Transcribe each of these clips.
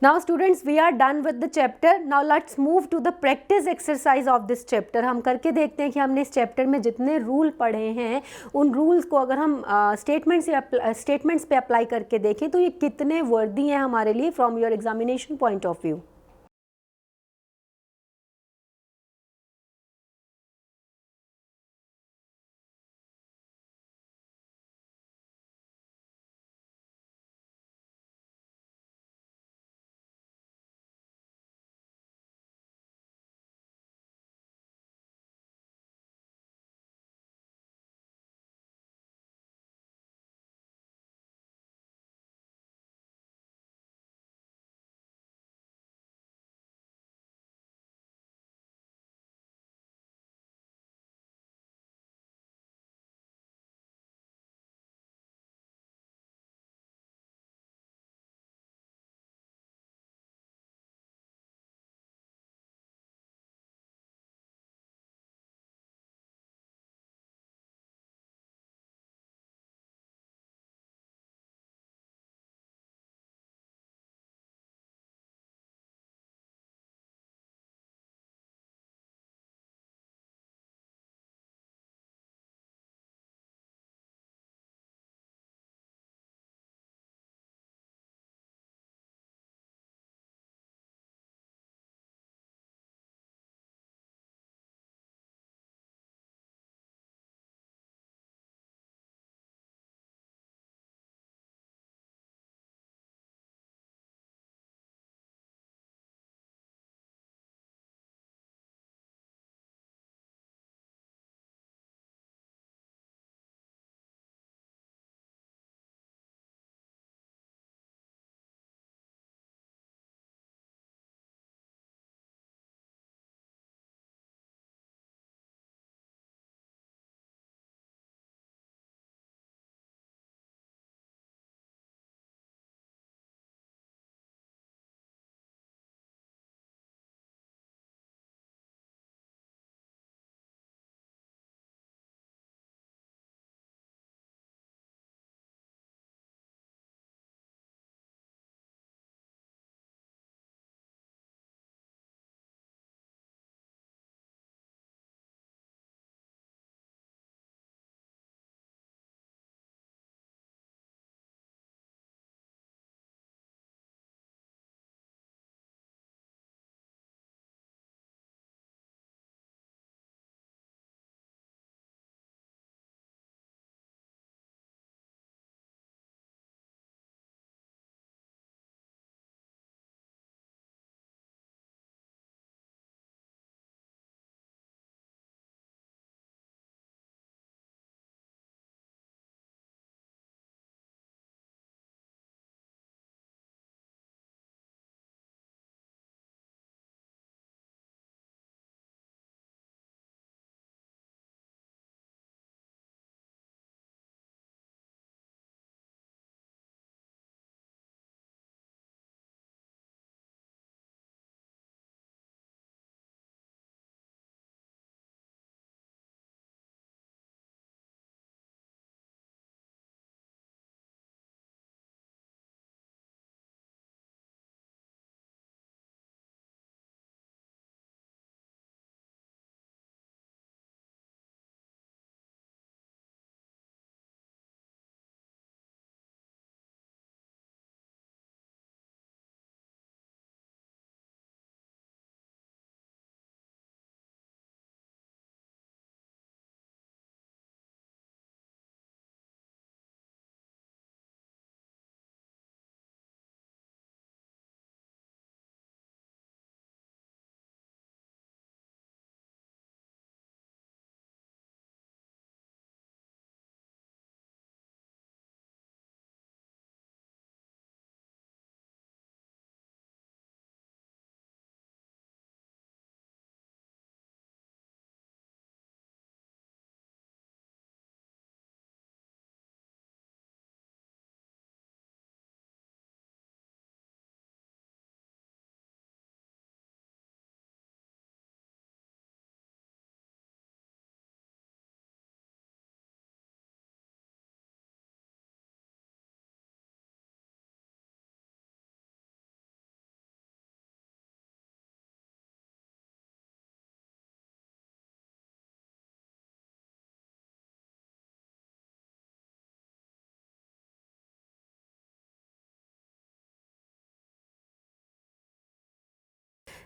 Now students, we are done with the chapter. Now let's move to the practice exercise of this chapter. हम करके देखते हैं कि हमने इस चैप्टर में जितने रूल पढ़े हैं उन रूल्स को अगर हम स्टेटमेंट्स पे अप्लाई करके देखें तो ये कितने वर्दी हैं हमारे लिए from your examination point of view.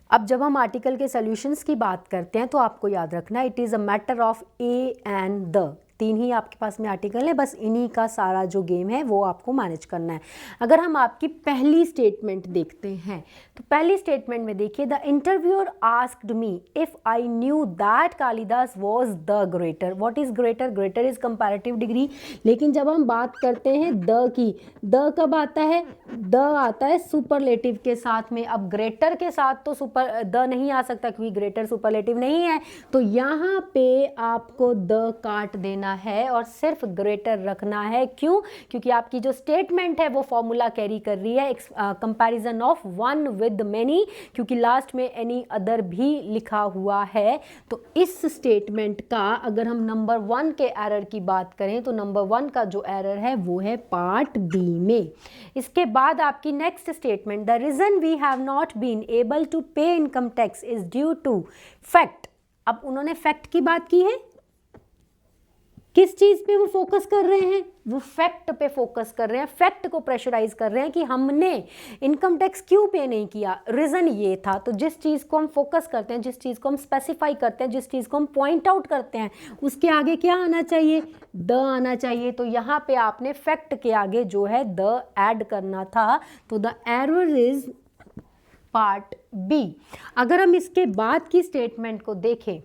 अब जब हम आर्टिकल के सॉल्यूशंस की बात करते हैं तो आपको याद रखना it is a matter of A and the, 3 ही आपके पास में आर्टिकल है, बस इन्हीं का सारा जो गेम है वो आपको मैनेज करना है। अगर हम आपकी पहली स्टेटमेंट देखते हैं तो पहली स्टेटमेंट में देखिए, the interviewer asked me if I knew that Kalidas was the greater. What is greater? Greater is comparative degree. लेकिन जब हम बात करते हैं द की, द कब आता है? द आता है सुपरलेटिव के साथ में। अब ग्रेटर के साथ तो सुपर द नहीं आ सकता क्योंकि ग्रेटर सुपरलेटिव नहीं है, तो यहाँ पे आपको द काट देना है और सिर्फ ग्रेटर रखना है। क्यों? क्योंकि आपकी जो स्टेटमेंट है वो फॉर्मूला कैरी कर रही है comparison of one with many, क्योंकि लास्ट में एनी अदर भी लिखा हुआ है। तो इस स्टेटमेंट का अगर हम नंबर 1 के एरर की बात करें तो नंबर 1 का जो एरर है वो है पार्ट बी में। इसके बाद आपकी next statement, the reason we have not been able to pay income tax is due to fact. अब उन्होंने फैक्ट की बात की है, किस चीज पे वो फोकस कर रहे हैं? वो फैक्ट पे फोकस कर रहे हैं, फैक्ट को प्रेशराइज कर रहे हैं कि हमने इनकम टैक्स क्यों पे नहीं किया। रीजन ये था। तो जिस चीज को हम फोकस करते हैं, जिस चीज को हम स्पेसिफाई करते हैं, जिस चीज को हम पॉइंट आउट करते हैं, उसके आगे क्या आना चाहिए? द आना चाहिए। तो यहाँ पे आपने फैक्ट के आगे जो है द ऐड करना था। तो the error is part B. अगर हम इसके बाद की स्टेटमेंट को देखें,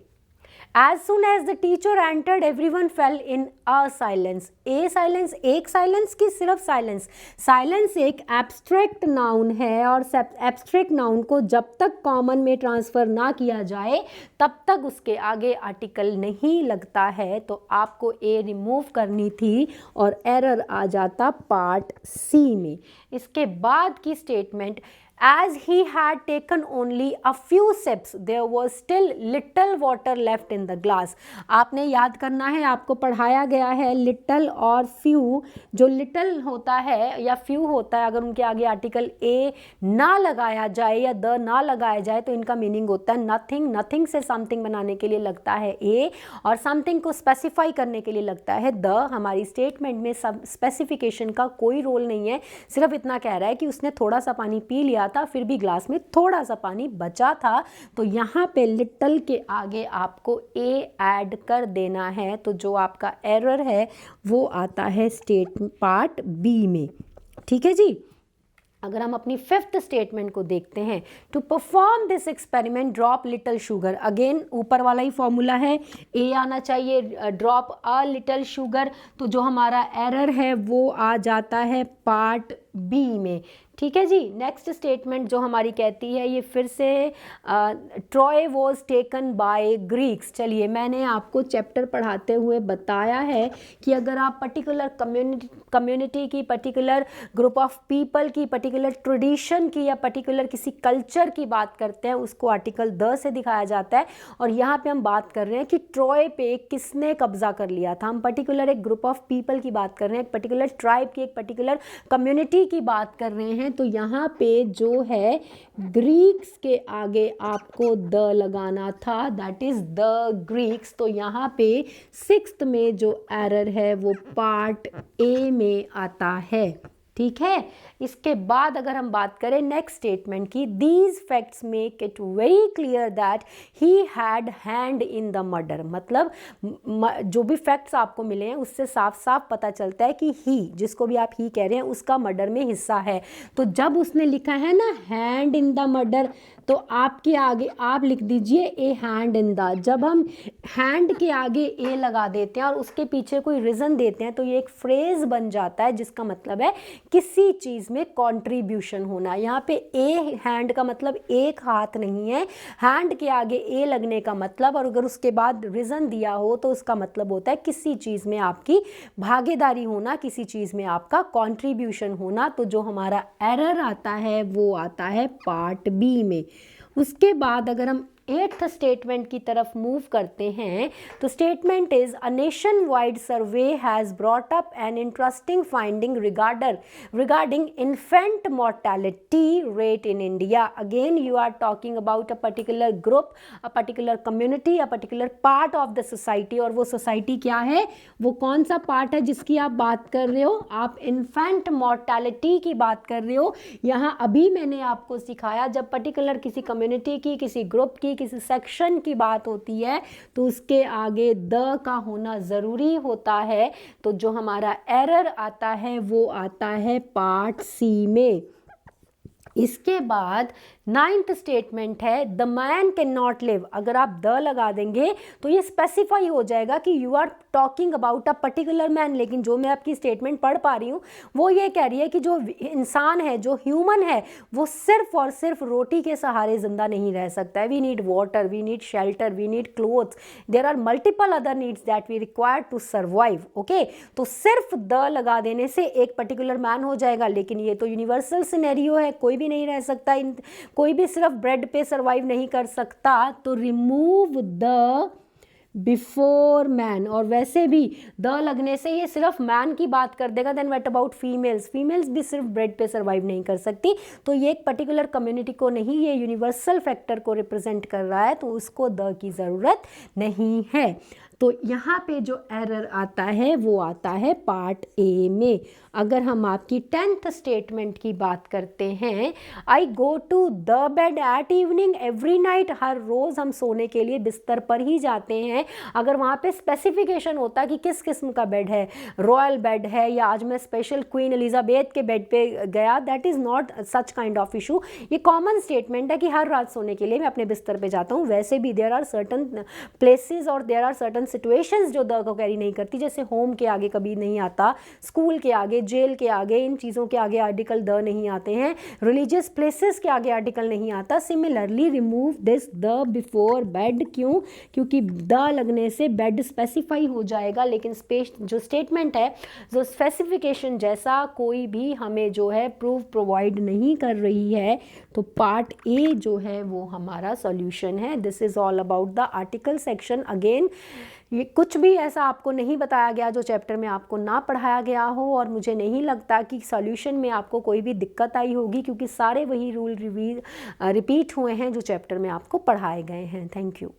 As soon as the teacher entered, everyone fell in a silence. A silence, एक silence की सिर्फ silence. Silence एक abstract noun है और abstract noun को जब तक common में transfer ना किया जाए तब तक उसके आगे article नहीं लगता है। तो आपको A remove करनी थी और error आ जाता पार्ट C में। इसके बाद की statement, as he had taken only a few sips, there was still little water left in the glass. आपने याद करना है, आपको पढ़ाया गया है little और few। जो little होता है या few होता है, अगर उनके आगे आर्टिकल a ना लगाया जाए या द ना लगाया जाए तो इनका मीनिंग होता है नथिंग। नथिंग से समथिंग बनाने के लिए लगता है a और समथिंग को स्पेसिफाई करने के लिए लगता है द। हमारी स्टेटमेंट में सब स्पेसिफिकेशन का कोई रोल नहीं है, सिर्फ इतना कह रहा है कि उसने थोड़ा सा पानी पी लिया था, फिर भी ग्लास में थोड़ा सा पानी बचा था। तो यहाँ पे लिटल के आगे आपको ए ऐड कर देना है। तो जो आपका एरर है वो आता है पार्ट बी में। ठीक है जी। अगर हम अपनी 5th स्टेटमेंट को देखते हैं, to perform this experiment drop little sugar. Again ऊपर वाला ही फॉर्मूला है, ए आना चाहिए, ड्रॉप अ लिटल शुगर। तो जो हमारा एरर है वो आ जाता है पार्ट बी में। ठीक है जी। नेक्स्ट स्टेटमेंट जो हमारी कहती है, ये फिर से Troy was taken by Greeks. चलिए, मैंने आपको चैप्टर पढ़ाते हुए बताया है कि अगर आप पर्टिकुलर कम्युनिटी की, पर्टिकुलर ग्रुप ऑफ पीपल की, पर्टिकुलर ट्रेडिशन की या पर्टिकुलर किसी कल्चर की बात करते हैं, उसको आर्टिकल द से दिखाया जाता है। और यहाँ पे हम बात कर रहे हैं कि ट्रॉय पे किसने कब्जा कर लिया था। हम पर्टिकुलर एक ग्रुप ऑफ पीपल की बात कर रहे हैं, एक पर्टिकुलर ट्राइब की, एक पर्टिकुलर कम्युनिटी की बात कर रहे हैं। तो यहाँ पे जो है ग्रीक्स के आगे आपको द लगाना था, दैट इज द ग्रीक्स। तो यहाँ पे 6th में जो एरर है वो पार्ट ए में आता है। ठीक है। इसके बाद अगर हम बात करें नेक्स्ट स्टेटमेंट की, these facts make it very clear that he had hand in the murder. मतलब जो भी फैक्ट्स आपको मिले हैं उससे साफ साफ पता चलता है कि ही, जिसको भी आप ही कह रहे हैं, उसका मर्डर में हिस्सा है। तो जब उसने लिखा है ना हैंड इन द मर्डर, तो आपके आगे आप लिख दीजिए ए हैंड इन द। जब हम हैंड के आगे ए लगा देते हैं और उसके पीछे कोई रीज़न देते हैं तो ये एक फ्रेज बन जाता है जिसका मतलब है किसी चीज़ में कंट्रीब्यूशन होना। यहाँ पे ए हैंड का मतलब एक हाथ नहीं है, हैंड के आगे ए लगने का मतलब, और अगर उसके बाद रीज़न दिया हो तो उसका मतलब होता है किसी चीज़ में आपकी भागीदारी होना, किसी चीज़ में आपका कंट्रीब्यूशन होना। तो जो हमारा एरर आता है वो आता है पार्ट बी में। उसके बाद अगर हम एट्थ स्टेटमेंट की तरफ मूव करते हैं। तो statement is a nation wide survey has brought up an interesting finding regarding infant mortality rate in India. Again you are talking about a particular group, a particular community, a particular part of the society. और वो society क्या है, वो कौन सा part है जिसकी आप बात कर रहे हो, आप इन्फेंट मोर्टेलिटी की बात कर रहे हो। यहाँ अभी मैंने आपको सिखाया जब पर्टिकुलर किसी कम्युनिटी की, किसी ग्रुप की, किसी सेक्शन की बात होती है तो उसके आगे द का होना ज़रूरी होता है। तो जो हमारा एरर आता है वो आता है पार्ट सी में। इसके बाद नाइन्थ स्टेटमेंट है the man can not live. अगर आप द लगा देंगे तो ये स्पेसिफाई हो जाएगा कि you are talking about a particular man. लेकिन जो मैं आपकी स्टेटमेंट पढ़ पा रही हूँ वो ये कह रही है कि जो इंसान है, जो ह्यूमन है, वो सिर्फ और सिर्फ रोटी के सहारे जिंदा नहीं रह सकता है। We need water, we need shelter, we need clothes, there are multiple other needs that we require to survive. Okay, तो सिर्फ द लगा देने से एक पर्टिकुलर मैन हो जाएगा, लेकिन ये तो यूनिवर्सल सिनेरियो है, कोई भी नहीं रह सकता, कोई भी सिर्फ ब्रेड पे सरवाइव नहीं कर सकता। तो रिमूव द बिफोर मैन, और वैसे भी द लगने से ये सिर्फ मैन की बात कर देगा। Then what about females, females भी सिर्फ ब्रेड पे सरवाइव नहीं कर सकती। तो ये एक पर्टिकुलर कम्युनिटी को नहीं, ये यूनिवर्सल फैक्टर को रिप्रेजेंट कर रहा है, तो उसको द की ज़रूरत नहीं है। तो यहाँ पे जो एरर आता है वो आता है पार्ट ए में। अगर हम आपकी 10th स्टेटमेंट की बात करते हैं, I go to the bed at evening every night, हर रोज़ हम सोने के लिए बिस्तर पर ही जाते हैं। अगर वहाँ पे स्पेसिफिकेशन होता कि किस किस्म का बेड है, रॉयल बेड है या आज मैं स्पेशल क्वीन एलिजाबेथ के बेड पे गया, that is not such kind of issue. ये कॉमन स्टेटमेंट है कि हर रात सोने के लिए मैं अपने बिस्तर पे जाता हूँ। वैसे भी देयर आर सर्टन प्लेसेस और देयर आर सर्टन सिचुएशंस जो द को कैरी नहीं करती, जैसे होम के आगे कभी नहीं आता, स्कूल के आगे, जेल के आगे, इन चीज़ों के आगे आर्टिकल द नहीं आते हैं, रिलीजियस प्लेसेस के आगे आर्टिकल नहीं आता। Similarly remove this the before bed. क्यों? क्योंकि द लगने से बेड स्पेसिफाई हो जाएगा, लेकिन जो स्टेटमेंट है, जो स्पेसिफिकेशन जैसा कोई भी हमें जो है प्रूफ प्रोवाइड नहीं कर रही है। तो पार्ट ए जो है वो हमारा सॉल्यूशन है। This is all about the article section. Again ये कुछ भी ऐसा आपको नहीं बताया गया जो चैप्टर में आपको ना पढ़ाया गया हो, और मुझे नहीं लगता कि सॉल्यूशन में आपको कोई भी दिक्कत आई होगी, क्योंकि सारे वही रूल रिपीट हुए हैं जो चैप्टर में आपको पढ़ाए गए हैं। Thank you.